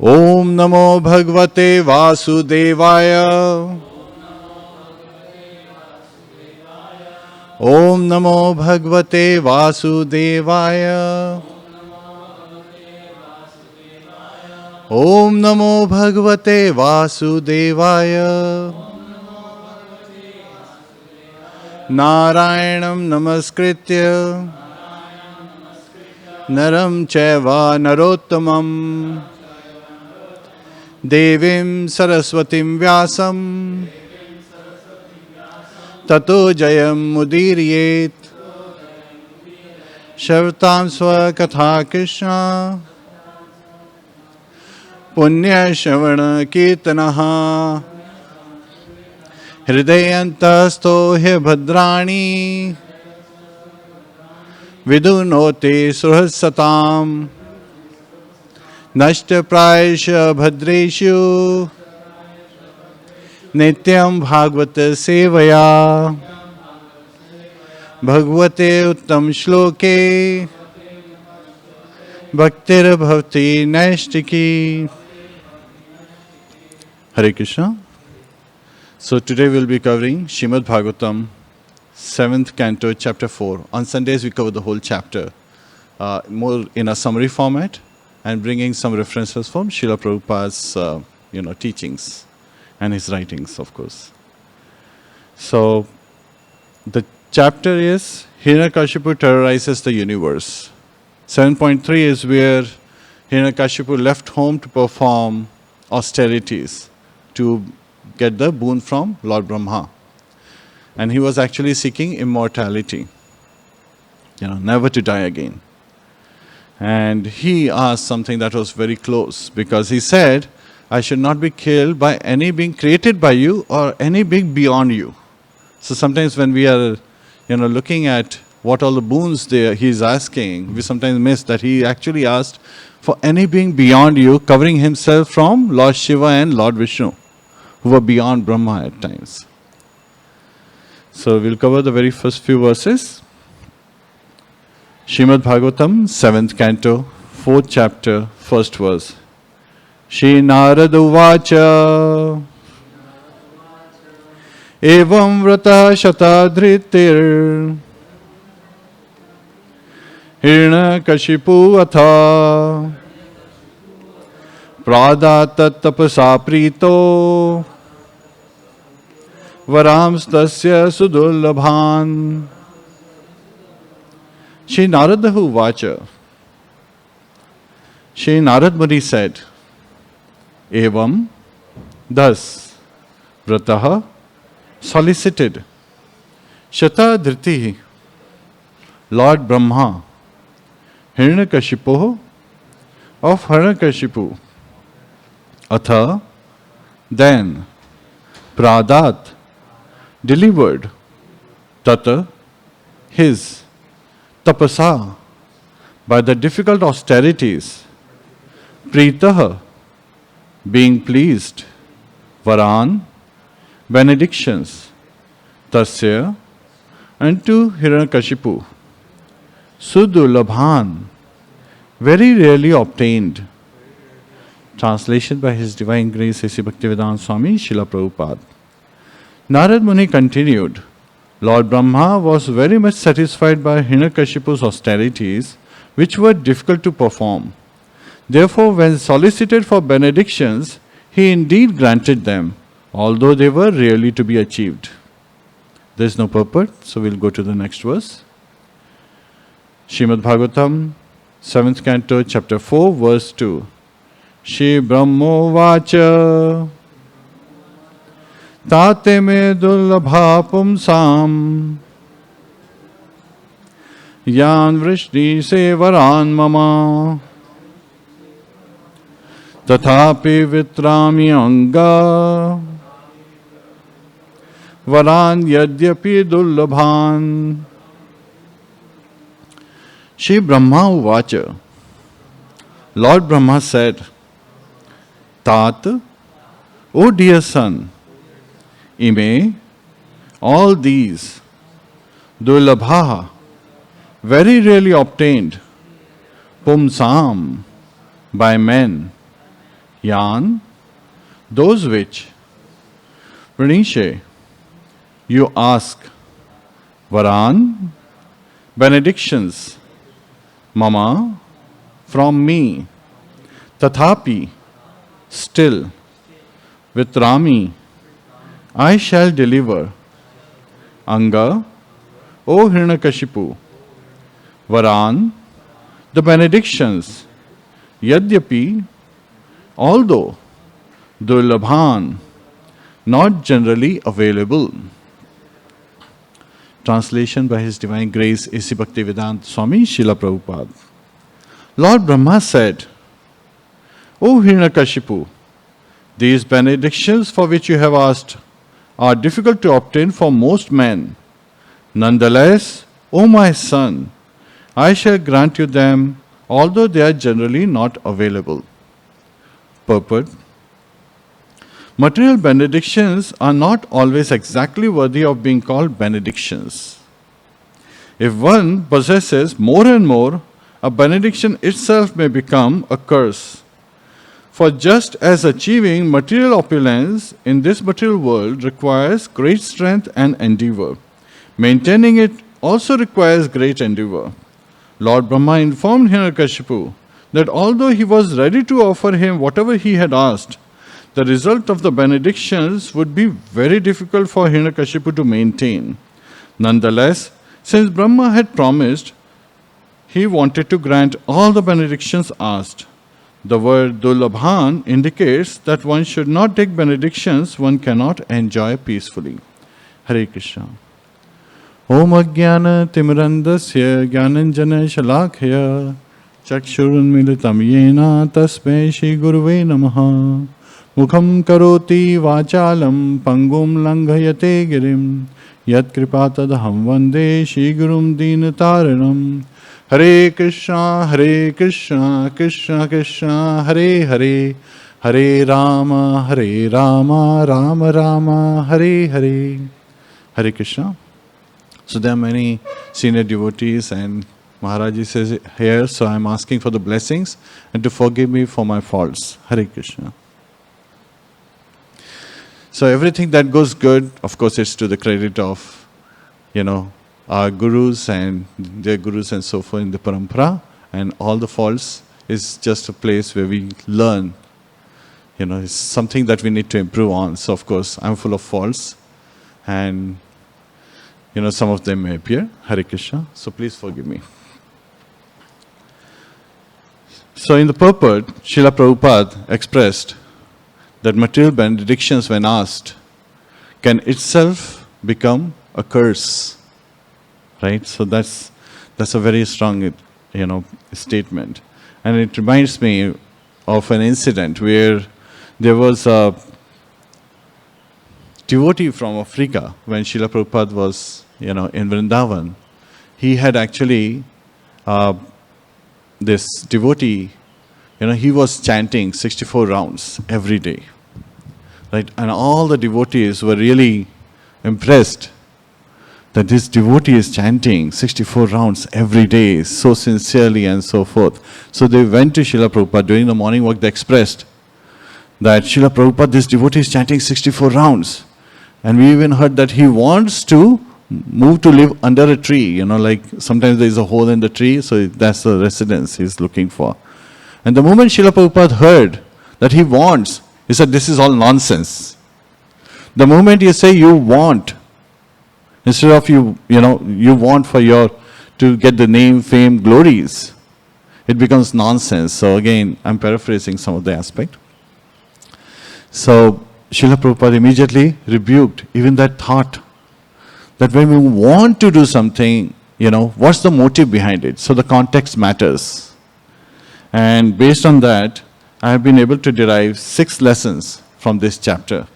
Om Namo Bhagavate Vasudevaya. Om Namo Bhagavate Vasudevaya. Om Namo Bhagavate Vasudevaya. Narayanam Namaskritya Naram Chaiva Narottamam Devim Saraswatim Vyasam Tato Jayam Mudiriyet Shavatam Swakatha Krishna Punya Shavana Kirtanaha Hridayantasto he bhadrani Vidunote suhasatam Nashta praisha bhadreshu Nityam bhagavata sevaya Bhagavate uttam shloke Bhaktir bhavati naishtiki. Hare Krishna. So today we'll be covering Śrīmad-Bhāgavatam, 7th canto, chapter 4. On Sundays we cover the whole chapter, more in a summary format and bringing some references from Srila Prabhupada's teachings and his writings, of course. So the chapter is Hiraṇyakaśipu Terrorizes the Universe. 7.3 is where Hiraṇyakaśipu left home to perform austerities to get the boon from Lord Brahma. And he was actually seeking immortality, never to die again. And he asked something that was very close, because he said, I should not be killed by any being created by you or any being beyond you. So sometimes when we are looking at what all the boons he is asking, we sometimes miss that he actually asked for any being beyond you, covering himself from Lord Shiva and Lord Vishnu, who were beyond Brahma at times. So we'll cover the very first few verses. Śrīmad-Bhāgavatam, 7th canto, 4th chapter, 1st verse. Shri Narada Uvacha Evam Vrata Shatadhritir Hiraṇyakaśipu Atha Prādat tapasa prito Varamstasya sudulabhan. Shri Narada Uvacha. Shri Narad Muni said, Evam, thus, Vrataha, solicited, Shatadhritihi, Lord Brahma, Hiraṇyakashipu, of Hiraṇyakashipu, Atha, then, Prādat, delivered, Tata, his, Tapasa, by the difficult austerities, Pritaha, being pleased, Varan, benedictions, Tasya, unto Hiraṇyakashipu, Sudulabhan, very rarely obtained. Translation by His Divine Grace A.C. Bhaktivedanta Swami Srila Prabhupada. Narad Muni continued, Lord Brahma was very much satisfied by Hiraṇyakashipu's austerities, which were difficult to perform. Therefore, when solicited for benedictions, he indeed granted them, although they were rarely to be achieved. There is no purport, so we'll go to the next verse. Śrīmad-Bhāgavatam, 7th canto, chapter 4, verse 2. Shri Brahmo Vacha Tate me dullabha pumsam Yan vrishti sevaran mama Tathapi vitrami anga Varan yadyapi dullabhan. Shri Brahma Uvacha. Lord Brahma said, Tat, O dear son, Ime, all these, Dulabha, very rarely obtained, Pumsam, by men, Yan, those which, Pranishe, you ask, Varan, benedictions, Mama, from me, Tathapi, still, with Rami, I shall deliver, Anga, O Hiraṇyakaśipu, Varan, the benedictions, Yadyapi, although, Durlabhan, not generally available. Translation by His Divine Grace A.C. Bhaktivedanta Swami Srila Prabhupada. Lord Brahma said, O Hiraṇyakashipu, these benedictions for which you have asked are difficult to obtain for most men. Nonetheless, O my son, I shall grant you them, although they are generally not available. Purport. Material benedictions are not always exactly worthy of being called benedictions. If one possesses more and more, a benediction itself may become a curse. For just as achieving material opulence in this material world requires great strength and endeavor, maintaining it also requires great endeavor. Lord Brahma informed Hiraṇyakashipu that although he was ready to offer him whatever he had asked, the result of the benedictions would be very difficult for Hiraṇyakashipu to maintain. Nonetheless, since Brahma had promised, he wanted to grant all the benedictions asked. The word Durlabhan indicates that one should not take benedictions one cannot enjoy peacefully. Hare Krishna. Om Ajnana Timirandasya Jnananjana Shalakya Chakshurunmilitam Yena Tasmai Shri Guruve Namaha Mukham Karoti Vachalam Pangum Langhayate Girim Yat Kripatadaham Vande Shri Gurum Dinataranam. Hare Krishna, Krishna Krishna, Hare Hare, Hare Rama, Rama Rama, Hare Hare. Hare Krishna. So there are many senior devotees and Maharaji is here, so I am asking for the blessings and to forgive me for my faults. Hare Krishna. So everything that goes good, of course, it's to the credit of, our gurus and their gurus and so forth in the parampara, and all the faults is just a place where we learn. It's something that we need to improve on. So of course, I'm full of faults, and some of them may appear. Hare Krishna. So please forgive me. So in the purport, Srila Prabhupada expressed that material benedictions, when asked, can itself become a curse. Right? So that's a very strong, statement. And it reminds me of an incident where there was a devotee from Africa when Srila Prabhupada was, in Vrindavan. He had actually, this devotee, he was chanting 64 rounds every day. Right? And all the devotees were really impressed that this devotee is chanting 64 rounds every day, so sincerely and so forth. So they went to Srila Prabhupada during the morning walk. They expressed that Srila Prabhupada, this devotee is chanting 64 rounds. And we even heard that he wants to move to live under a tree. Like sometimes there is a hole in the tree, so that's the residence he's looking for. And the moment Srila Prabhupada heard that he wants, he said, this is all nonsense. The moment you say you want, instead of you want for to get the name, fame, glories, it becomes nonsense. So again, I'm paraphrasing some of the aspect. So Srila Prabhupada immediately rebuked even that thought, that when we want to do something, what's the motive behind it? So the context matters. And based on that, I have been able to derive 6 lessons from this chapter.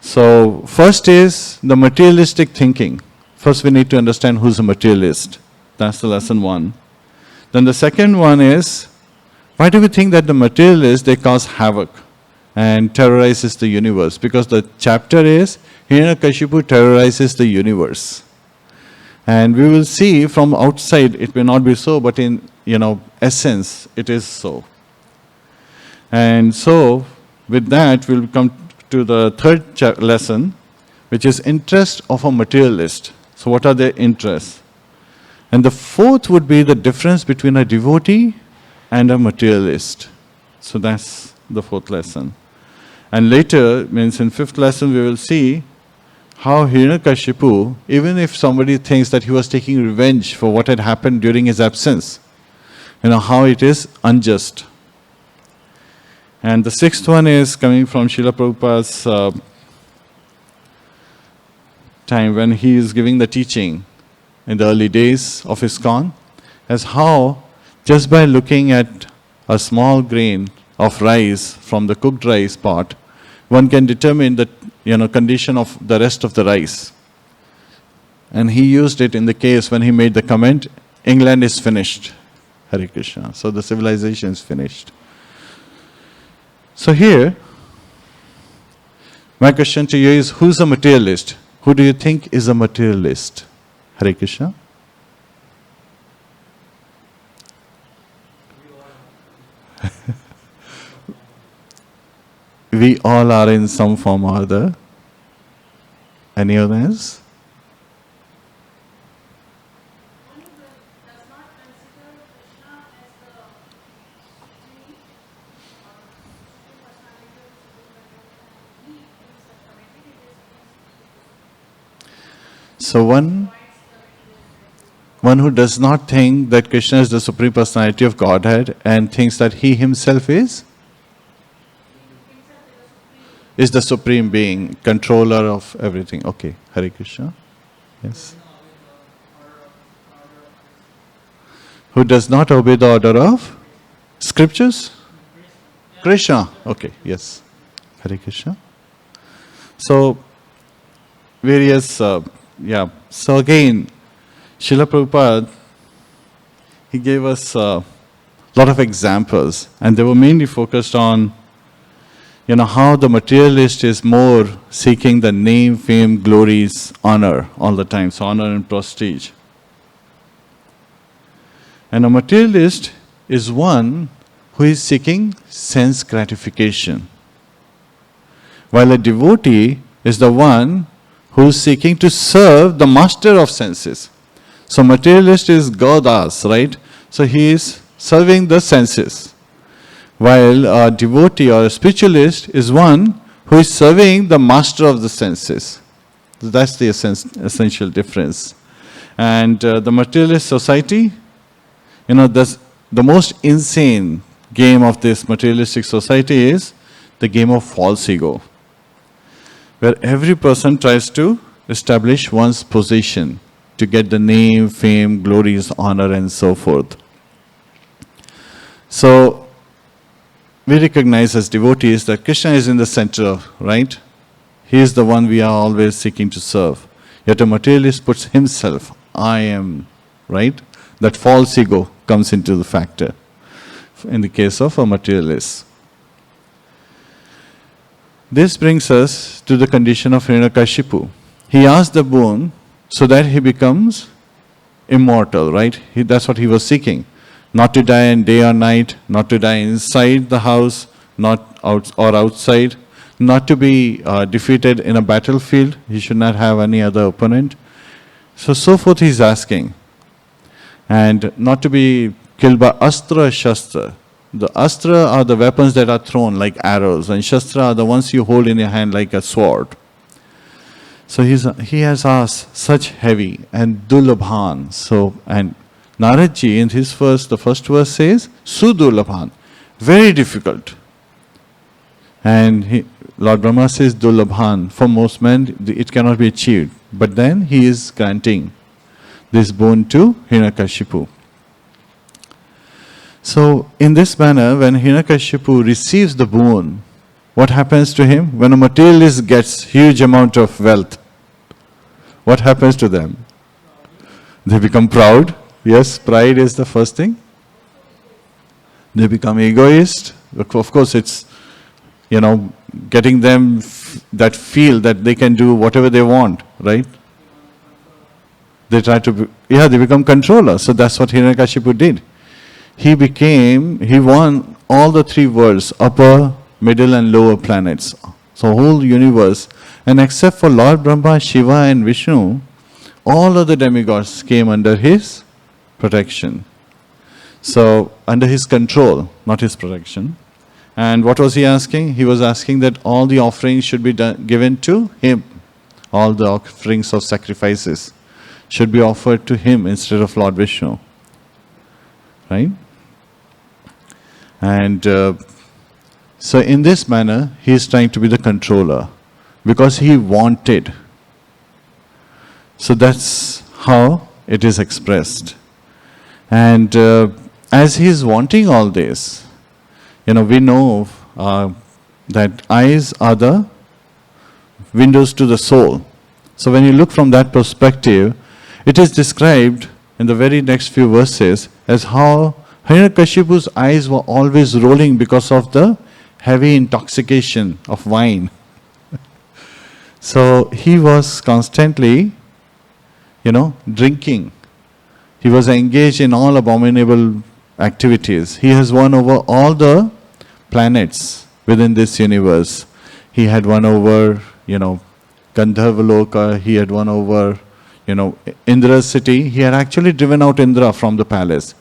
So first is the materialistic thinking. First we need to understand who's a materialist. That's the lesson 1. Then the second one is, why do we think that the materialists, they cause havoc and terrorizes the universe? Because the chapter is, Hiraṇyakashipu terrorizes the universe. And we will see from outside it may not be so, but in essence it is so. And so, with that, we'll come to the third lesson, which is interest of a materialist. So what are their interests? And the fourth would be the difference between a devotee and a materialist. So that's the fourth lesson. And later, means in fifth lesson, we will see how Hiraṇyakaśipu, even if somebody thinks that he was taking revenge for what had happened during his absence, how it is unjust. And the sixth one is coming from Srila Prabhupada's time when he is giving the teaching in the early days of ISKCON, as how just by looking at a small grain of rice from the cooked rice pot, one can determine the condition of the rest of the rice. And he used it in the case when he made the comment, England is finished. Hare Krishna. So the civilization is finished. So here, my question to you is, who's a materialist? Who do you think is a materialist? Hare Krishna. We all are in some form or other. Any others? So one who does not think that Krishna is the Supreme Personality of Godhead and thinks that he himself is the Supreme Being, controller of everything. Okay, Hare Krishna. Yes. Who does not obey the order of scriptures? Krishna. Okay, yes. Hare Krishna. So, various, So again, Srila Prabhupada, he gave us a lot of examples, and they were mainly focused on how the materialist is more seeking the name, fame, glories, honor all the time. So honor and prestige. And a materialist is one who is seeking sense gratification. While a devotee is the one who is seeking to serve the master of senses. So materialist is Gaudas, right? So he is serving the senses. While a devotee or a spiritualist is one who is serving the master of the senses. So that's the essential difference. And the materialist society, the most insane game of this materialistic society is the game of false ego, where every person tries to establish one's position to get the name, fame, glories, honor, and so forth. So, we recognize as devotees that Krishna is in the center, right? He is the one we are always seeking to serve. Yet a materialist puts himself, I am, right? That false ego comes into the factor in the case of a materialist. This brings us to the condition of Hiraṇyakaśipu. He asked the boon so that he becomes immortal, right? That's what he was seeking. Not to die in day or night, not to die inside the house, not out or outside, not to be defeated in a battlefield. He should not have any other opponent. So forth he's asking. And not to be killed by astra, shastra. The astra are the weapons that are thrown like arrows, and shastra are the ones you hold in your hand like a sword. So he has asked such heavy and dulabhan. So, and Naradji in his the first verse says, Sudulabhan, very difficult. And Lord Brahma says, Dulabhan, for most men it cannot be achieved. But then he is granting this boon to Hiraṇyakaśipu. So, in this manner, when Hiraṇyakaśipu receives the boon, what happens to him? When a materialist gets huge amount of wealth, what happens to them? They become proud. Yes, pride is the first thing. They become egoist. Of course, it's, getting them that feel that they can do whatever they want, right? They try to, they become controllers. So that's what Hiraṇyakaśipu did. He won all the three worlds, upper, middle and lower planets. So whole universe. And except for Lord Brahma, Shiva and Vishnu, all of the demigods came under his protection. So under his control, not his protection. And what was he asking? He was asking that all the offerings should be given to him. All the offerings of sacrifices should be offered to him instead of Lord Vishnu. Right? And so in this manner, he is trying to be the controller because he wanted. So that's how it is expressed. And as he is wanting all this, we know that eyes are the windows to the soul. So when you look from that perspective, it is described in the very next few verses as how Hiraṇyakashipu's eyes were always rolling because of the heavy intoxication of wine. So he was constantly, drinking. He was engaged in all abominable activities. He has won over all the planets within this universe. He had won over, Gandharvaloka. He had won over, Indra's city. He had actually driven out Indra from the palace.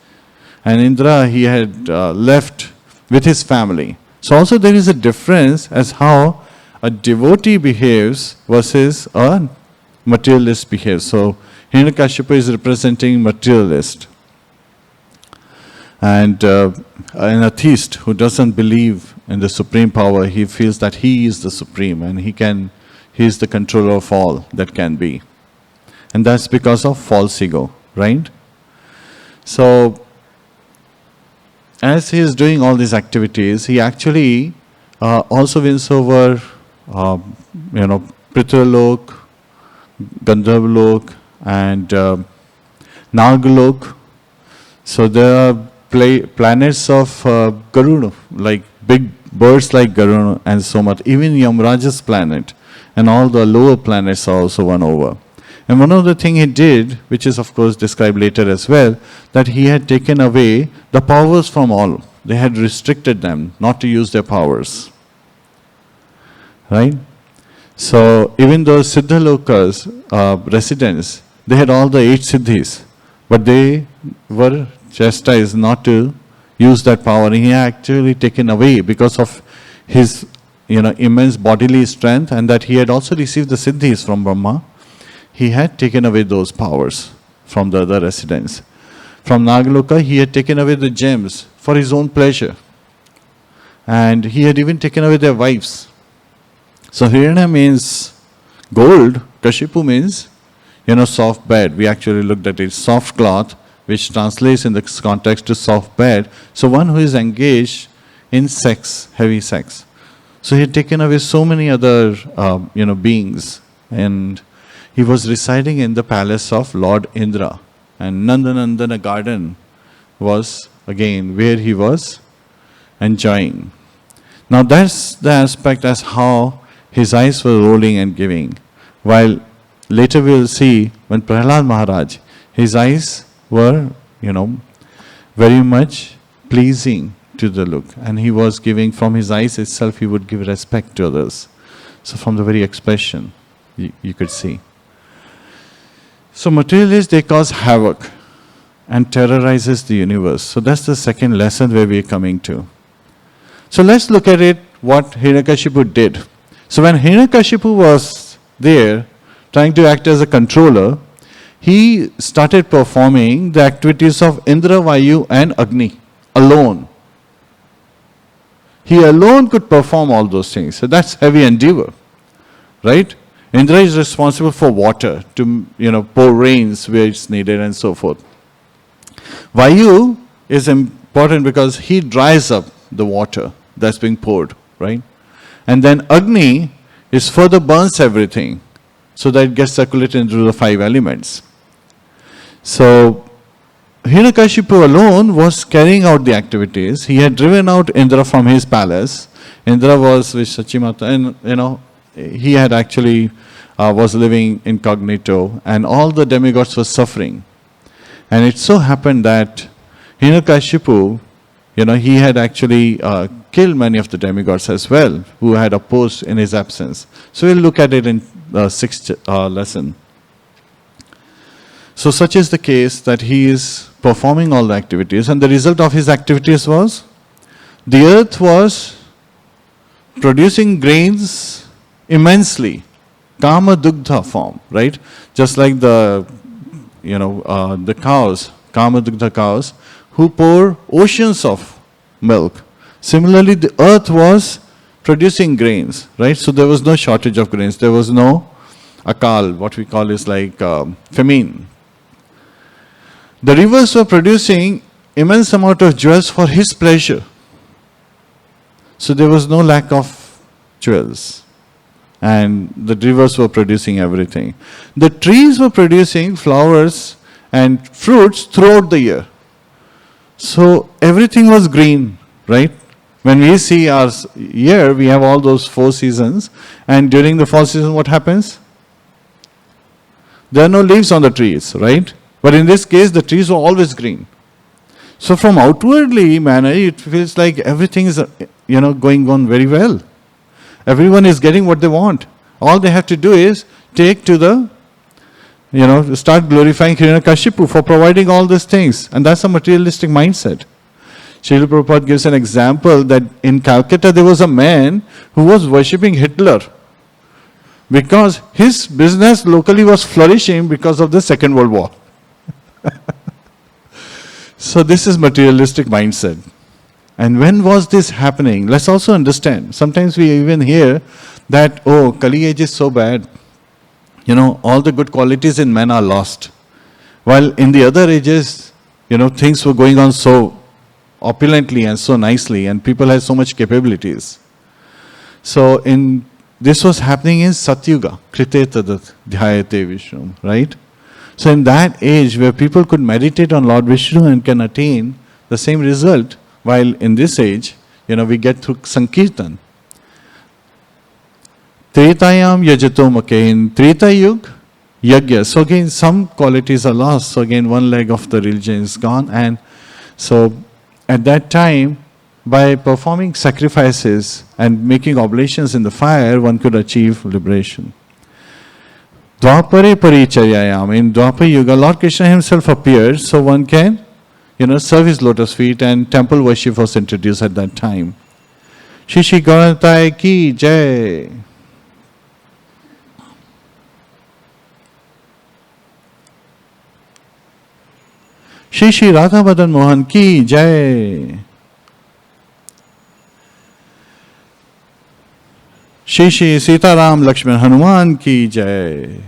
And Indra, he had left with his family. So also there is a difference as how a devotee behaves versus a materialist behaves. So Hiraṇyakashipu is representing materialist. And an atheist who doesn't believe in the supreme power, he feels that he is the supreme and he is the controller of all that can be. And that's because of false ego, right? So as he is doing all these activities, he actually also wins over, Pritralok, Gandharvalok, and Nagalok. So there are planets of Garuda, like big birds like Garuda and so much. Even Yamraja's planet and all the lower planets are also won over. And one of the things he did, which is of course described later as well, that he had taken away the powers from all. They had restricted them not to use their powers. Right? So even those Siddhalokas residents, they had all the 8 siddhis, but they were chastised not to use that power. And he had actually taken away because of his immense bodily strength, and that he had also received the siddhis from Brahma. He had taken away those powers from the other residents. From Nagaloka, he had taken away the gems for his own pleasure. And he had even taken away their wives. So Hiranya means gold, Kashipu means, soft bed. We actually looked at it, soft cloth, which translates in this context to soft bed. So one who is engaged in sex, heavy sex. So he had taken away so many other, beings. And he was residing in the palace of Lord Indra. And Nandanandana garden was, again, where he was enjoying. Now that's the aspect as how his eyes were rolling and giving. While later we will see when Prahlad Maharaj, his eyes were, very much pleasing to the look. And he was giving from his eyes itself, he would give respect to others. So from the very expression, you could see. So materialists, they cause havoc and terrorizes the universe. So that's the second lesson where we are coming to. So let's look at it, what Hiraṇyakashipu did. So when Hiraṇyakashipu was there, trying to act as a controller, he started performing the activities of Indra, Vayu and Agni alone. He alone could perform all those things. So that's heavy endeavor, right? Indra is responsible for water, to pour rains where it's needed and so forth. Vayu is important because he dries up the water that's being poured, right? And then Agni is further burns everything so that it gets circulated into the 5 elements. So Hiraṇyakashipu alone was carrying out the activities. He had driven out Indra from his palace. Indra was with Sachimata, and he had actually was living incognito, and all the demigods were suffering. And it so happened that Hiraṇyakashipu, he had actually killed many of the demigods as well, who had opposed in his absence. So we'll look at it in the sixth lesson. So such is the case that he is performing all the activities, and the result of his activities was the earth was producing grains immensely, kama dugdha form, right? Just like the cows, kama dugdha cows, who pour oceans of milk. Similarly, the earth was producing grains, right? So there was no shortage of grains. There was no akal, what we call is like famine. The rivers were producing immense amount of jewels for his pleasure. So there was no lack of jewels. And the rivers were producing everything. The trees were producing flowers and fruits throughout the year. So everything was green, right? When we see our year, we have all those 4 seasons. And during the fall season, what happens? There are no leaves on the trees, right? But in this case, the trees were always green. So from outwardly manner, it feels like everything is, going on very well. Everyone is getting what they want. All they have to do is take to the, start glorifying Hiraṇyakaśipu for providing all these things. And that's a materialistic mindset. Srila Prabhupada gives an example that in Calcutta there was a man who was worshipping Hitler because his business locally was flourishing because of the Second World War. So this is materialistic mindset. And when was this happening? Let's also understand. Sometimes we even hear that, Kali age is so bad. All the good qualities in men are lost. While in the other ages, things were going on so opulently and so nicely, and people had so much capabilities. So this was happening in Satyuga, Krite tadat dhyayate Vishnu, right? So in that age where people could meditate on Lord Vishnu and can attain the same result, while in this age, we get through Sankirtan. Tretayam yajato makein, Treta Yug, Yagya. So again, some qualities are lost. So again, one leg of the religion is gone. And so at that time, by performing sacrifices and making oblations in the fire, one could achieve liberation. Dvapare parichayayam. In Dwapara Yuga, Lord Krishna himself appeared, so one can, serve his lotus feet, and temple worship was introduced at that time. Shri Shri Gauratai ki jai. Shri Shri Radha Madan Mohan ki jai. Shri Shri Sita Ram Lakshman Hanuman ki jai.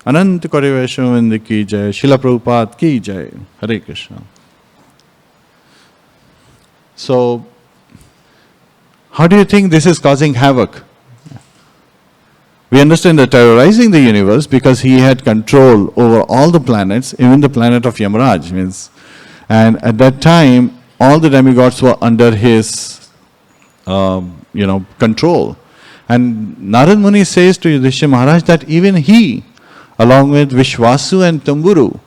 Anant Kore Vaishnavind ki jai. Srila Prabhupada ki jai. Hare Krishna. So, how do you think this is causing havoc? We understand that terrorizing the universe because he had control over all the planets, even the planet of Yamaraj means. And at that time, all the demigods were under his, control. And Narad Muni says to Yudhishthira Maharaj that even he, along with Vishwasu and Tamburu,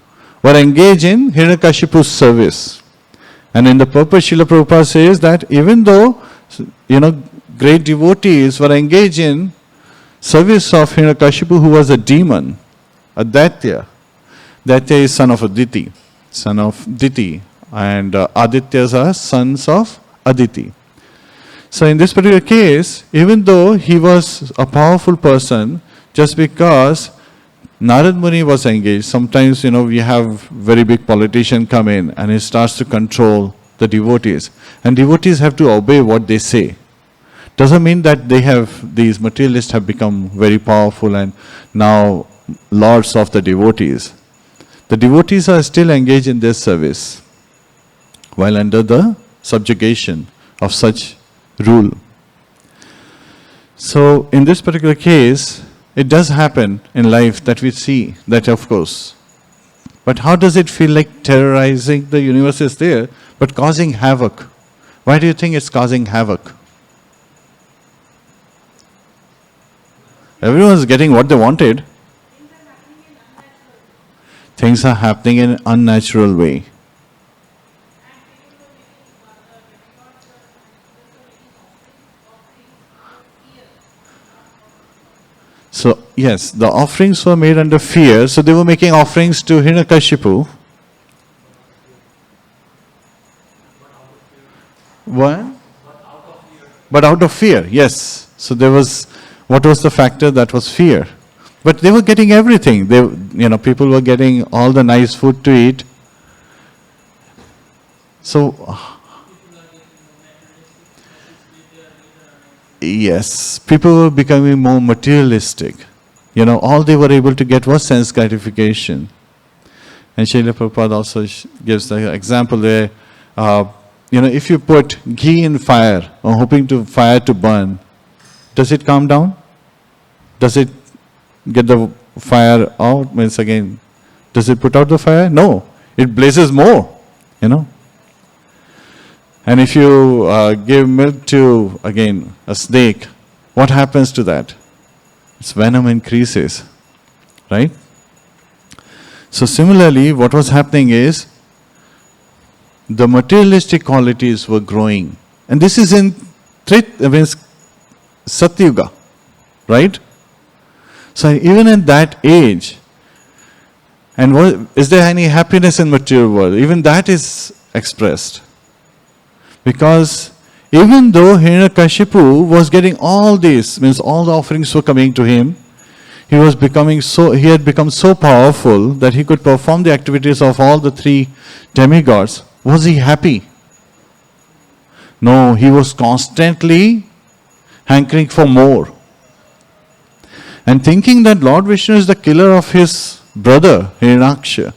were engaged in Hiraṇyakashipu's service. And in the purpose, Srila Prabhupada says that even though, great devotees were engaged in service of Hiraṇyakashipu, who was a demon, a Daitya. Daitya is son of Aditi, and Adityas are sons of Aditi. So in this particular case, even though he was a powerful person, just because Narad Muni was engaged, sometimes, we have very big politician come in and he starts to control the devotees. And devotees have to obey what they say. Doesn't mean that these materialists have become very powerful and now lords of the devotees. The devotees are still engaged in their service while under the subjugation of such rule. So in this particular case, it does happen in life that we see that, of course. But how does it feel like terrorizing the universe is there, but causing havoc? Why do you think it's causing havoc? Everyone's getting what they wanted. Things are happening in an unnatural way. So, yes, the offerings were made under fear. So they were making offerings to Hiraṇyakaśipu. What? But out of fear, yes. So there was, what was the factor? That was fear. But they were getting everything. People were getting all the nice food to eat. So, yes, people were becoming more materialistic. All they were able to get was sense gratification. And Srila Prabhupada also gives the example there. If you put ghee in fire or hoping to fire to burn, does it calm down? Does it get the fire out? Means again, does it put out the fire? No, it blazes more. And if you give milk to, again, a snake, what happens to that? Its venom increases, right? So similarly, what was happening is, the materialistic qualities were growing. And this is in Satyuga, right? So even in that age, and is there any happiness in material world? Even that is expressed. Because even though Hiraṇyakaśipu was getting all this, means all the offerings were coming to him, he had become so powerful that he could perform the activities of all the three demigods. Was he happy? No, he was constantly hankering for more. And thinking that Lord Vishnu is the killer of his brother, Hiraṇyaksha,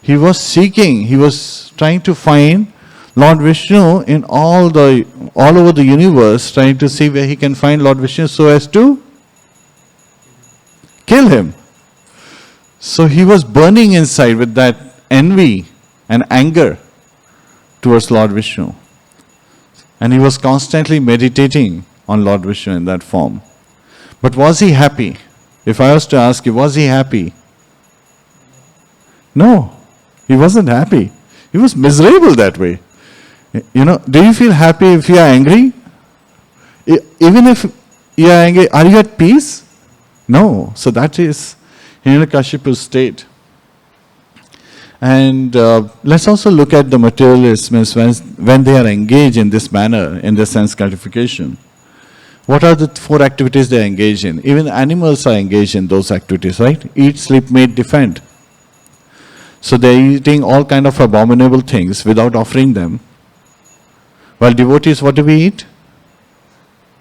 he was trying to find Lord Vishnu in all over the universe, trying to see where he can find Lord Vishnu so as to kill him. So he was burning inside with that envy and anger towards Lord Vishnu. And he was constantly meditating on Lord Vishnu in that form. But was he happy? If I was to ask you, was he happy? No, he wasn't happy. He was miserable that way. Do you feel happy if you are angry? Even if you are angry, are you at peace? No. So that is Hiraṇyakashipu's state. And let's also look at the materialists when they are engaged in this manner, in the sense gratification. What are the 4 activities they engage in? Even animals are engaged in those activities, right? Eat, sleep, mate, defend. So they are eating all kind of abominable things without offering them. While devotees, what do we eat?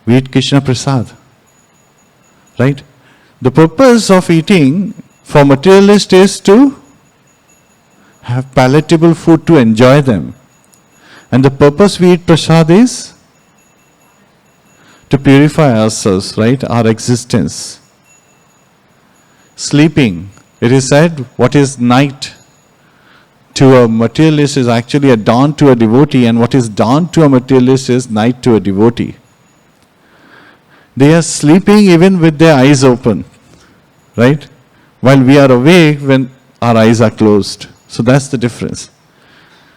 We eat Krishna Prasad. Right? The purpose of eating for materialists is to have palatable food to enjoy them. And the purpose we eat prasad is to purify ourselves, right? Our existence. Sleeping. It is said, what is night to a materialist is actually a dawn to a devotee, and what is dawn to a materialist is night to a devotee. They are sleeping even with their eyes open, right? While we are awake when our eyes are closed. So that's the difference.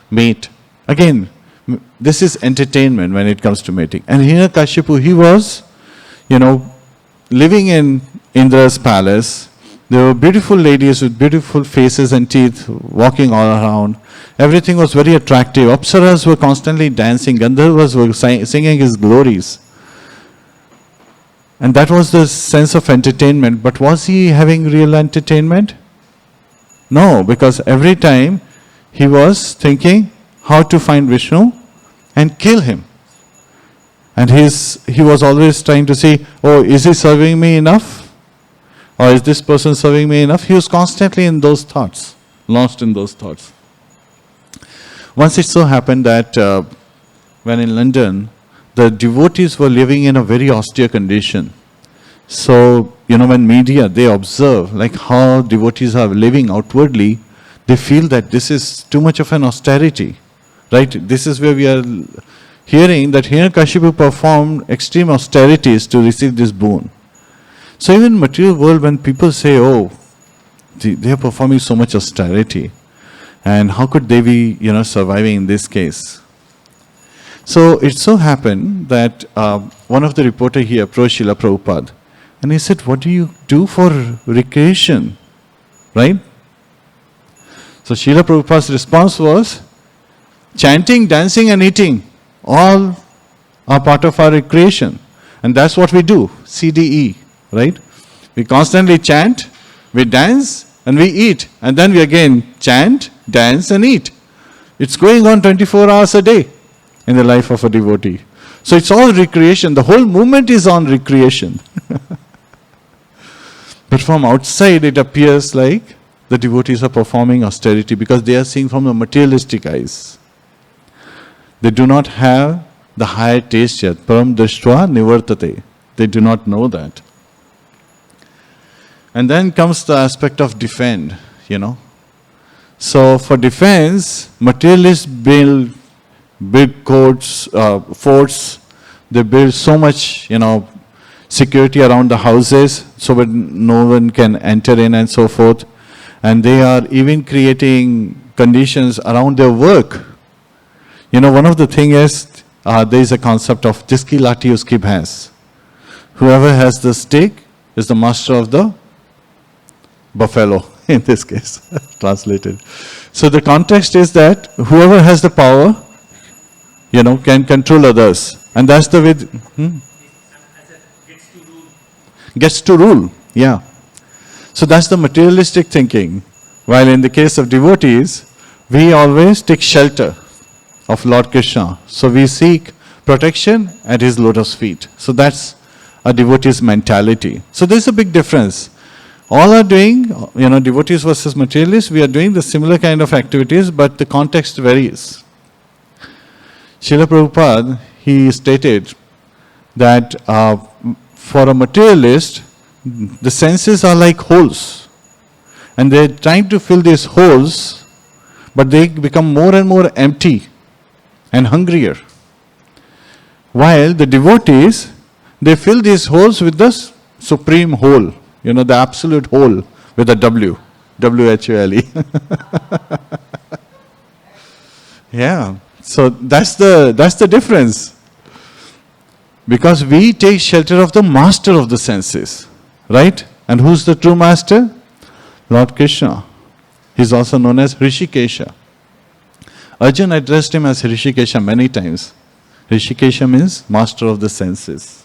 Mate. Again, this is entertainment when it comes to mating. And Hiraṇyakashipu, he was, living in Indra's palace. There were beautiful ladies with beautiful faces and teeth walking all around. Everything was very attractive. Apsaras were constantly dancing. Gandharvas were singing his glories. And that was the sense of entertainment. But was he having real entertainment? No, because every time he was thinking how to find Vishnu and kill him. And he was always trying to say, oh, is he serving me enough? Or is this person serving me enough? He was constantly in those thoughts, lost in those thoughts. Once it so happened that when in London, the devotees were living in a very austere condition. So, when media, they observe like how devotees are living outwardly, they feel that this is too much of an austerity, right? This is where we are hearing that Hiraṇyakashipu performed extreme austerities to receive this boon. So even in material world, when people say, oh, they are performing so much austerity, and how could they be, surviving in this case? So it so happened that one of the reporter, he approached Srila Prabhupada, And he said, what do you do for recreation? Right? So Srila Prabhupada's response was, chanting, dancing and eating, all are part of our recreation. And that's what we do, CDE, right? We constantly chant, we dance and we eat. And then we again chant, dance and eat. It's going on 24 hours a day in the life of a devotee. So it's all recreation. The whole movement is on recreation. But from outside it appears like the devotees are performing austerity because they are seeing from the materialistic eyes. They do not have the higher taste yet. Param drishtva nivartate. They do not know that. And then comes the aspect of defend, So for defense, materialists build big courts, forts. They build so much, security around the houses so that no one can enter in and so forth. And they are even creating conditions around their work. One of the things is, there is a concept of jiski lati uski bhais. Whoever has the stick is the master of the buffalo, in this case, translated. So the context is that whoever has the power, can control others. And that's the way... Gets to rule, yeah. So that's the materialistic thinking. While in the case of devotees, we always take shelter of Lord Krishna. So we seek protection at his lotus feet. So that's a devotee's mentality. So there's a big difference. All are doing, devotees versus materialists, we are doing the similar kind of activities, but the context varies. Srila Prabhupada, he stated that for a materialist, the senses are like holes. And they're trying to fill these holes, but they become more and more empty and hungrier. While the devotees, they fill these holes with the supreme whole, the absolute whole with a W, W-H-O-L-E. Yeah, so that's the difference. Because we take shelter of the master of the senses, right? And who's the true master? Lord Krishna. He's also known as Hrishikesha. Arjuna addressed him as Hrishikesha many times. Hrishikesha means master of the senses.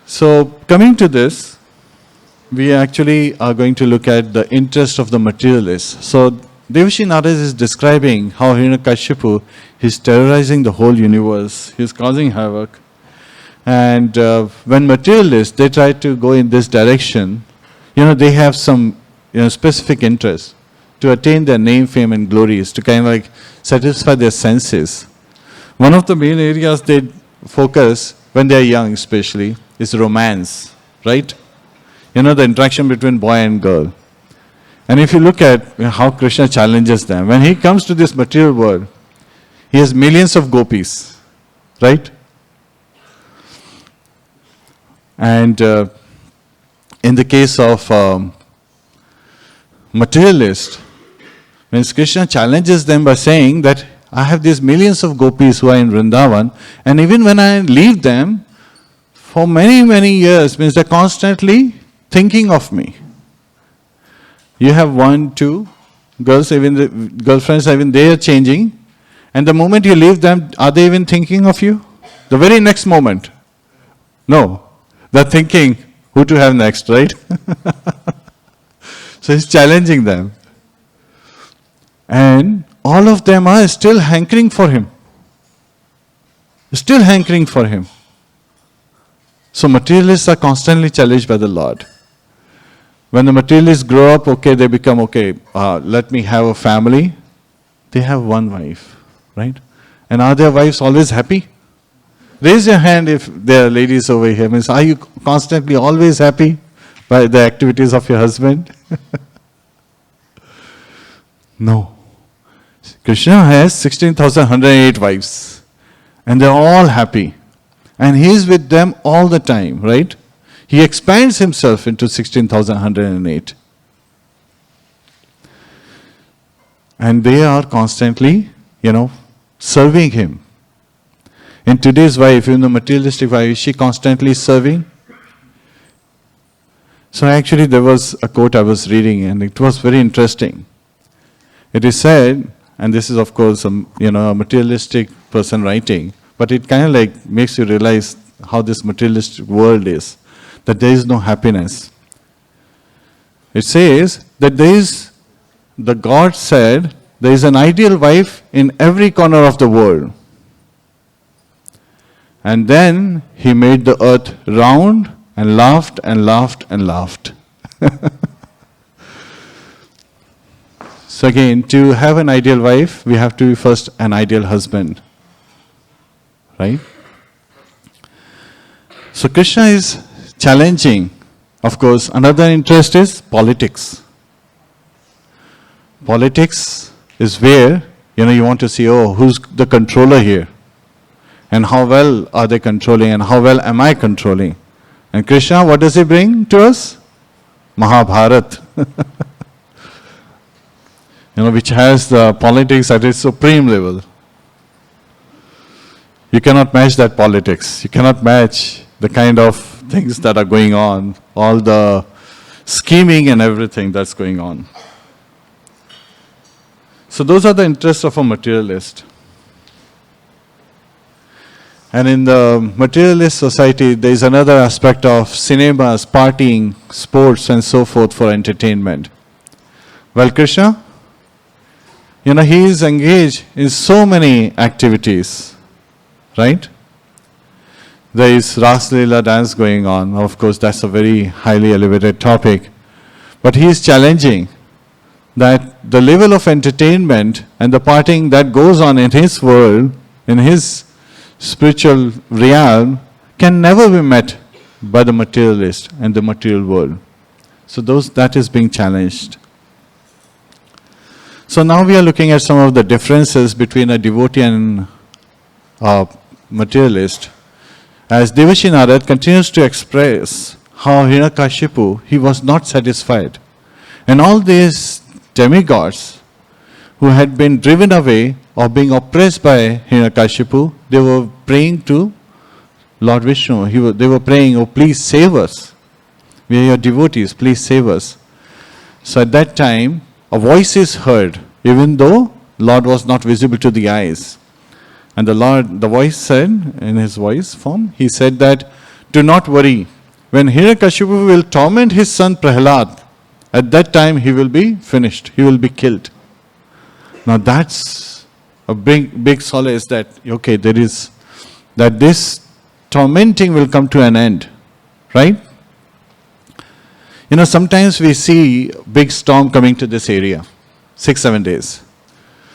So coming to this, we actually are going to look at the interest of the materialists. So Devashi Narad is describing how Hiraṇyakaśipu is terrorizing the whole universe. He's causing havoc. And when materialists, they try to go in this direction, they have some specific interest to attain their name, fame and glories, to kind of like satisfy their senses. One of the main areas they focus, when they are young especially, is romance, right? The interaction between boy and girl. And if you look at how Krishna challenges them, when he comes to this material world, he has millions of gopis, right? And in the case of materialist, when Krishna challenges them by saying that I have these millions of gopis who are in Vrindavan, and even when I leave them, for many, many years, means they're constantly thinking of me. You have 1, 2 girls, even the girlfriends, even they are changing. And the moment you leave them, are they even thinking of you? The very next moment. No. They're thinking who to have next, right? So he's challenging them. And all of them are still hankering for him. Still hankering for him. So materialists are constantly challenged by the Lord. When the materialists grow up, they become, let me have a family. They have one wife, right? And are their wives always happy? Raise your hand if there are ladies over here. Means, are you constantly always happy by the activities of your husband? No. Krishna has 16,108 wives. And they're all happy. And he is with them all the time, right? He expands himself into 16,108. And they are constantly, serving him. In today's wife, even the materialistic wife, is she constantly serving? So actually there was a quote I was reading and it was very interesting. It is said, and this is of course a materialistic person writing, but it kind of like makes you realize how this materialistic world is, that there is no happiness. It says that the God said, there is an ideal wife in every corner of the world. And then he made the earth round and laughed and laughed and laughed. So again, to have an ideal wife, we have to be first an ideal husband. Right? So Krishna is challenging. Of course, another interest is politics. Politics is where, you want to see, who's the controller here? And how well are they controlling and how well am I controlling? And Krishna, what does he bring to us? Mahabharat. Which has the politics at its supreme level. You cannot match that politics. You cannot match the kind of things that are going on, all the scheming and everything that's going on. So those are the interests of a materialist. And in the materialist society, there is another aspect of cinemas, partying, sports and so forth for entertainment. Well, Krishna, he is engaged in so many activities, right? There is Ras Leela dance going on. Of course, that's a very highly elevated topic. But he is challenging that the level of entertainment and the partying that goes on in his world, in his spiritual realm, can never be met by the materialist and the material world. So that is being challenged. So now we are looking at some of the differences between a devotee and a materialist. As Devashi Narad continues to express how Hiraṇyakaśipu, he was not satisfied. And all these demigods who had been driven away or being oppressed by Hiraṇyakaśipu, they were praying to Lord Vishnu. They were praying, "Oh, please save us. We are your devotees, please save us." So at that time, a voice is heard, even though Lord was not visible to the eyes. And the voice said, in his voice form, he said that, "Do not worry. When Hiraṇyakaśipu will torment his son Prahlad, at that time he will be finished. He will be killed." Now that's a big solace that, okay, that this tormenting will come to an end, right? Sometimes we see big storm coming to this area, 6-7 days.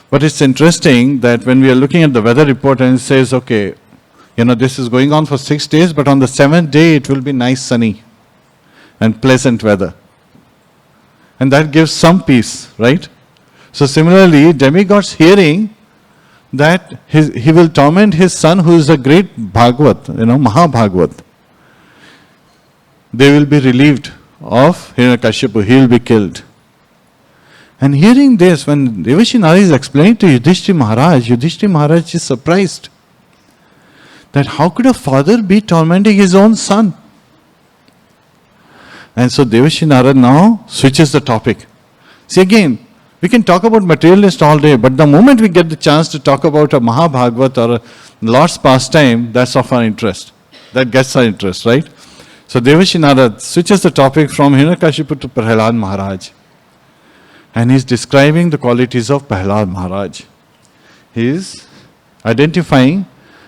But it's interesting that when we are looking at the weather report and it says, okay, this is going on for 6 days, but on the 7th day it will be nice, sunny and pleasant weather. And that gives some peace, right? So similarly, demigods hearing that he will torment his son who is a great Bhagavat, Mahabhagavat. They will be relieved of Hiraṇyakaśipu, he will be killed. And hearing this, when Devashi Narad is explaining to Yudhishthira Maharaj is surprised that how could a father be tormenting his own son? And so Devashi Narad now switches the topic. See again, we can talk about materialist all day, but the moment we get the chance to talk about a Mahabhagavat or a Lord's pastime, that's of our interest. That gets our interest, right? So Devashi Narad switches the topic from Hiraṇyakaśipu to Prahlad Maharaj. And he's describing the qualities of Prahlad Maharaj. He is identifying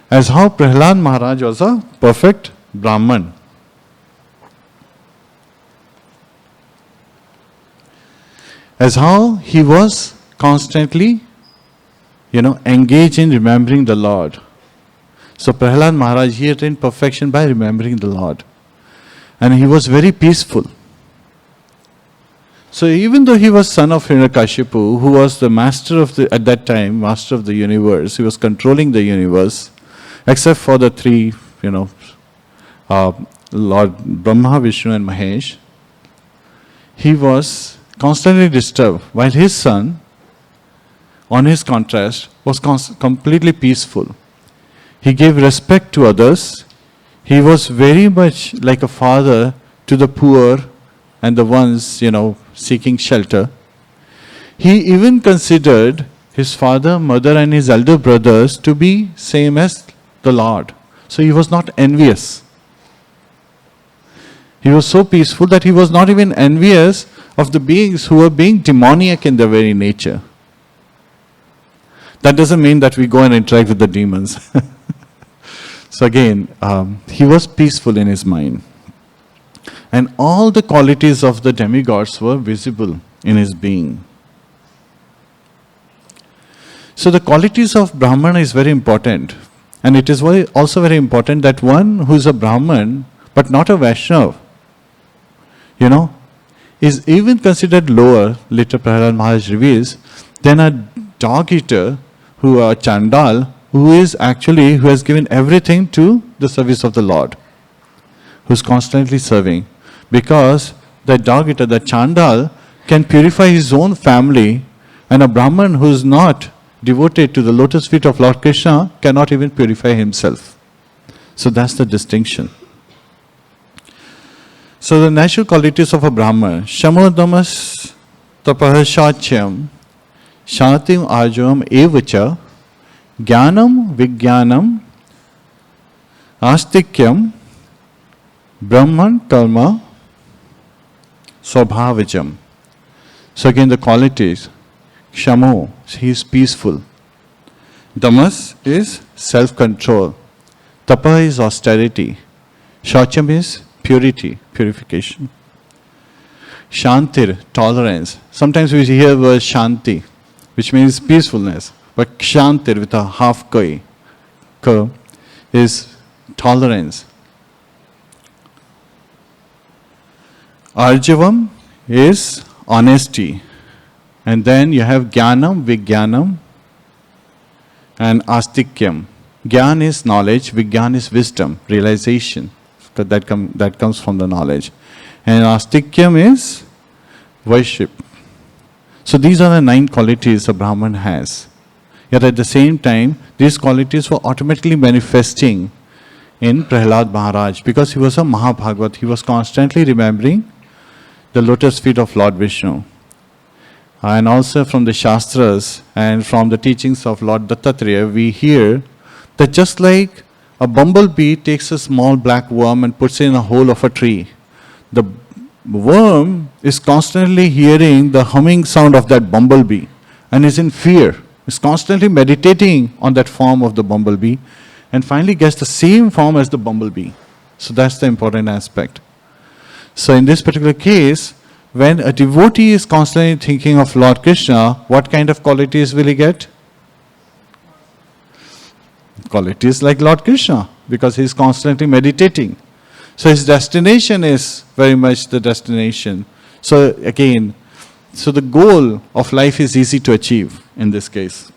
as how Prahlad Maharaj was a perfect Brahman. As how he was constantly, engaged in remembering the Lord. So Prahlad Maharaj, he attained perfection by remembering the Lord. And he was very peaceful. So even though he was son of Hiraṇyakaśipu, who was the master at that time, master of the universe, he was controlling the universe, except for the three, Lord Brahma, Vishnu and Mahesh, he was constantly disturbed, while his son, on his contrast, was completely peaceful. He gave respect to others. He was very much like a father to the poor and the ones, seeking shelter. He even considered his father, mother and his elder brothers to be same as the Lord. So he was not envious. He was so peaceful that he was not even envious of the beings who were being demoniac in their very nature. That doesn't mean that we go and interact with the demons. So again, he was peaceful in his mind. And all the qualities of the demigods were visible in his being. So the qualities of Brahman is very important. And it is also very important that one who is a Brahman, but not a Vaishnava, is even considered lower, later Prahlad Maharaj reveals, than a dog eater, a Chandal, who has given everything to the service of the Lord, who's constantly serving. Because the dog eater, the Chandal, can purify his own family, and a Brahman who is not devoted to the lotus feet of Lord Krishna cannot even purify himself. So that's the distinction. So the natural qualities of a Brahman: Shamodamas tapah shachyam shantim ajavam evacha jnanam vijnanam astikyam brahman karma swabhavijam. So again the qualities: Shamo, he is peaceful. Damas is self-control. Tapa is austerity. Shacham is purification. Shantir, tolerance. Sometimes we hear the word Shanti, which means peacefulness. But Kshantir with a half K is tolerance. Arjavam is honesty. And then you have Jnanam, Vijnanam and Astikyam. Jnana is knowledge, Vijnana is wisdom, realization. That comes from the knowledge. And Astikyam is worship. So these are the 9 qualities a Brahman has. Yet at the same time, these qualities were automatically manifesting in Prahlad Maharaj because he was a Mahabhagavat. He was constantly remembering the lotus feet of Lord Vishnu. And also from the Shastras and from the teachings of Lord Dattatreya, we hear that just like a bumblebee takes a small black worm and puts it in a hole of a tree, the worm is constantly hearing the humming sound of that bumblebee and is in fear. Is constantly meditating on that form of the bumblebee and finally gets the same form as the bumblebee. So that's the important aspect. So in this particular case, when a devotee is constantly thinking of Lord Krishna, what kind of qualities will he get? Qualities like Lord Krishna, because he is constantly meditating. So his destination is very much the destination. So again, the goal of life is easy to achieve in this case.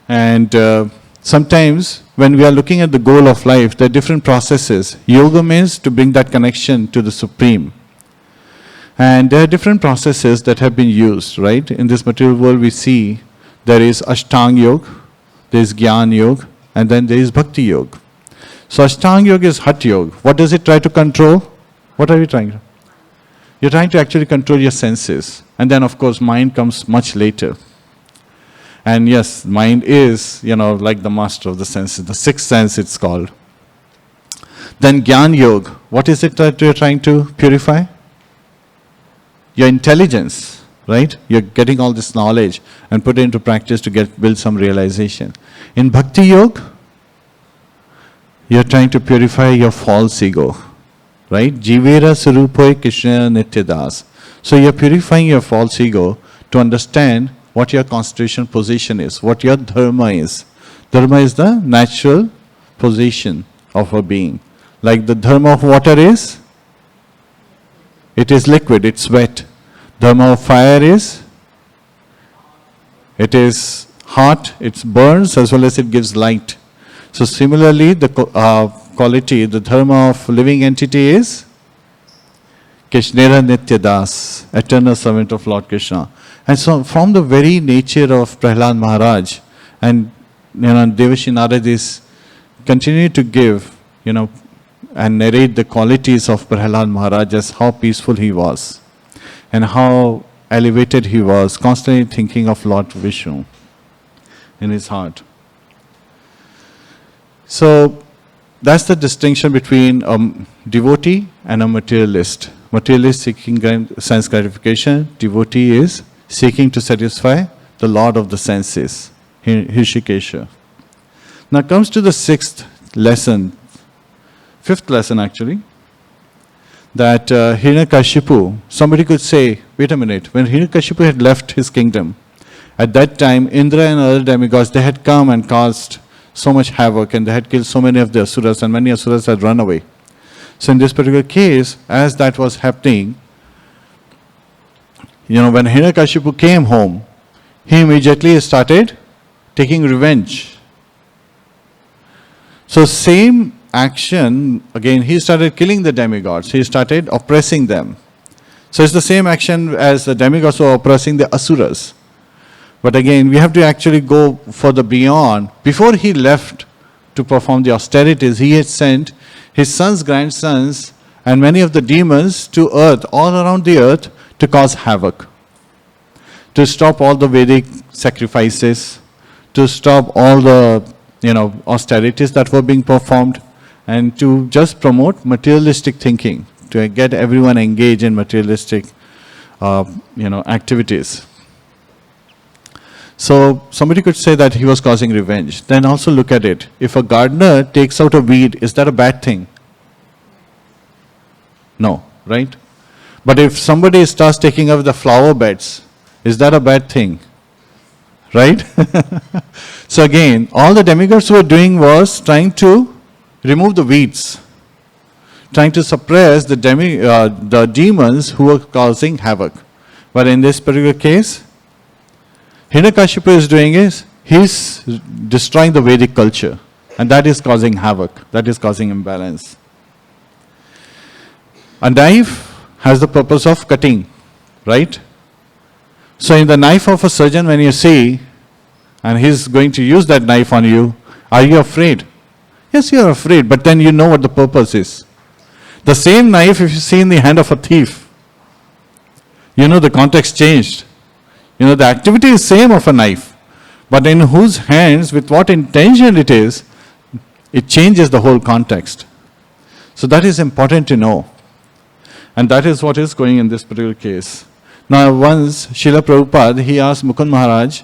And sometimes when we are looking at the goal of life, there are different processes. Yoga means to bring that connection to the Supreme. And there are different processes that have been used, right? In this material world we see there is Ashtanga Yoga, there is Jnana Yoga, and then there is Bhakti Yoga. So Ashtanga Yoga is Hatha Yoga. What does it try to control? What are you trying to? You're trying to actually control your senses. And then of course mind comes much later. And yes, mind is, like the master of the senses, the sixth sense it's called. Then Jnana Yoga, what is it that you're trying to purify? Your intelligence, right? You're getting all this knowledge and put it into practice to build some realization. In Bhakti Yoga, you're trying to purify your false ego, right? Jivera Sarupoy Krishna Nityadas. So you're purifying your false ego to understand what your constitutional position is, what your dharma is. Dharma is the natural position of a being. Like the dharma of water is? It is liquid, it's wet. Dharma of fire is? It is hot, it burns as well as it gives light. So similarly, the quality, the dharma of living entity is? Krishnera Nityadas, eternal servant of Lord Krishna. And so from the very nature of Prahlad Maharaj, and Devashi Narad is continue to give, and narrate the qualities of Prahlad Maharaj, as how peaceful he was and how elevated he was, constantly thinking of Lord Vishnu in his heart. So that's the distinction between a devotee and a materialist. Materialist seeking sense gratification, devotee is seeking to satisfy the Lord of the senses, Hriṣikesha. Now comes to the fifth lesson actually, that Hiraṇyakaśipu, somebody could say, wait a minute, when Hiraṇyakaśipu had left his kingdom, at that time Indra and other demigods, they had come and caused so much havoc and they had killed so many of the asuras, and many asuras had run away. So in this particular case, as that was happening, when Hiraṇyakaśipu came home, he immediately started taking revenge. So same action, again, he started killing the demigods. He started oppressing them. So it's the same action as the demigods were oppressing the asuras. But again, we have to actually go further beyond. Before he left to perform the austerities, he had sent his sons, grandsons, and many of the demons to earth, all around the earth, to cause havoc. To stop all the Vedic sacrifices, to stop all the austerities that were being performed, and to just promote materialistic thinking, to get everyone engaged in materialistic activities. So somebody could say that he was causing revenge. Then also look at it. If a gardener takes out a weed, is that a bad thing? No, right? But if somebody starts taking out the flower beds, is that a bad thing? Right? So again, all the demigods were doing was trying to remove the weeds, trying to suppress the demons who were causing havoc. But in this particular case, Hiraṇyakaśipu is doing is, he's destroying the Vedic culture, and that is causing havoc, that is causing imbalance. A knife has the purpose of cutting, right? So in the knife of a surgeon, when you see, and he's going to use that knife on you, are you afraid? Yes, you are afraid, but then you know what the purpose is. The same knife, if you see in the hand of a thief, the context changed. The activity is same of a knife, but in whose hands, with what intention it is, it changes the whole context. So that is important to know. And that is what is going in this particular case. Now once, Srila Prabhupada, he asked Mukund Maharaj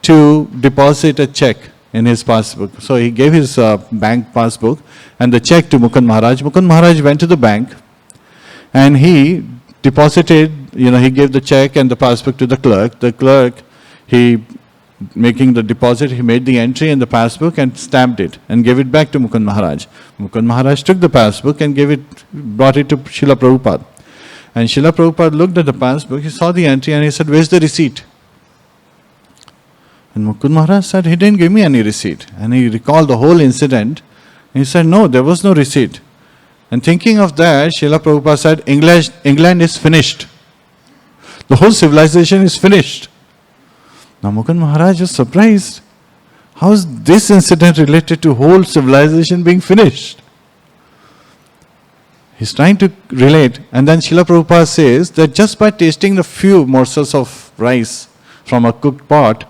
to deposit a check in his passbook. So he gave his bank passbook and the check to Mukund Maharaj. Mukund Maharaj went to the bank and he deposited, he gave the check and the passbook to the clerk. The clerk, he making the deposit, he made the entry in the passbook and stamped it and gave it back to Mukund Maharaj. Mukund Maharaj took the passbook and brought it to Srila Prabhupada. And Srila Prabhupada looked at the passbook, he saw the entry and he said, where's the receipt? And Mukund Maharaj said, he didn't give me any receipt. And he recalled the whole incident. And he said, no, there was no receipt. And thinking of that, Srila Prabhupada said, England is finished. The whole civilization is finished. Now Mukund Maharaj was surprised. How is this incident related to whole civilization being finished? He's trying to relate. And then Srila Prabhupada says that just by tasting the few morsels of rice from a cooked pot,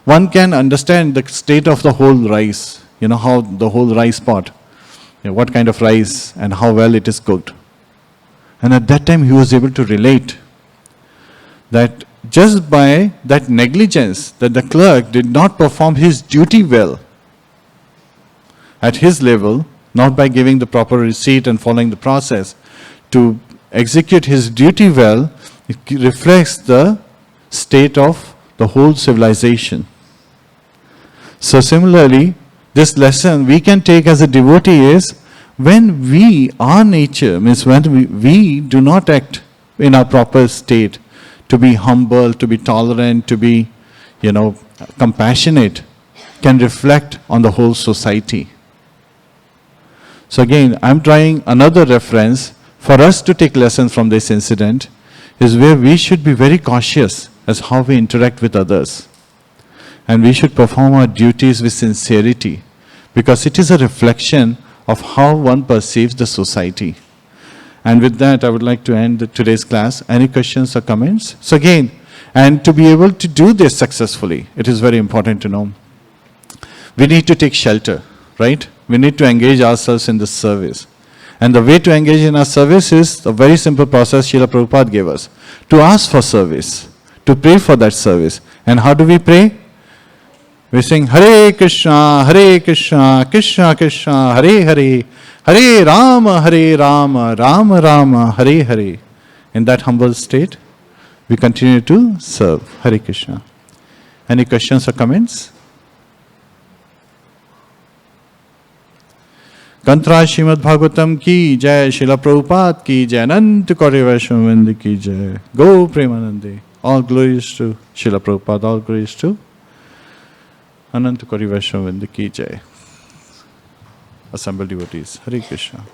one can understand the state of the whole rice. How the whole rice pot, what kind of rice and how well it is cooked. And at that time he was able to relate that just by that negligence, that the clerk did not perform his duty well at his level, not by giving the proper receipt and following the process to execute his duty well, it reflects the state of the whole civilization. So similarly, this lesson we can take as a devotee is, when our nature, means when we do not act in our proper state, to be humble, to be tolerant, to be, compassionate, can reflect on the whole society. So again, I'm trying another reference for us to take lessons from this incident, is where we should be very cautious as how we interact with others. and we should perform our duties with sincerity, because it is a reflection of how one perceives the society. And with that, I would like to end today's class. Any questions or comments? So again, and to be able to do this successfully, it is very important to know, we need to take shelter, right? We need to engage ourselves in this service. And the way to engage in our service is a very simple process Srila Prabhupada gave us. To ask for service, to pray for that service. And how do we pray? We sing Hare Krishna, Krishna Krishna, Hare Hare, Hare Rama, Rama Rama, Hare Hare. In that humble state, we continue to serve. Hare Krishna. Any questions or comments? Kantra Śrīmad-Bhāgavatam ki jai, Srila Prabhupada ki jai, Anant Kori Vaishnava ki jai, Go Premanande. All glories to Srila Prabhupada, all glories to Anant Kori Vaishnava ki jai. Assembled devotees. Hare Krishna.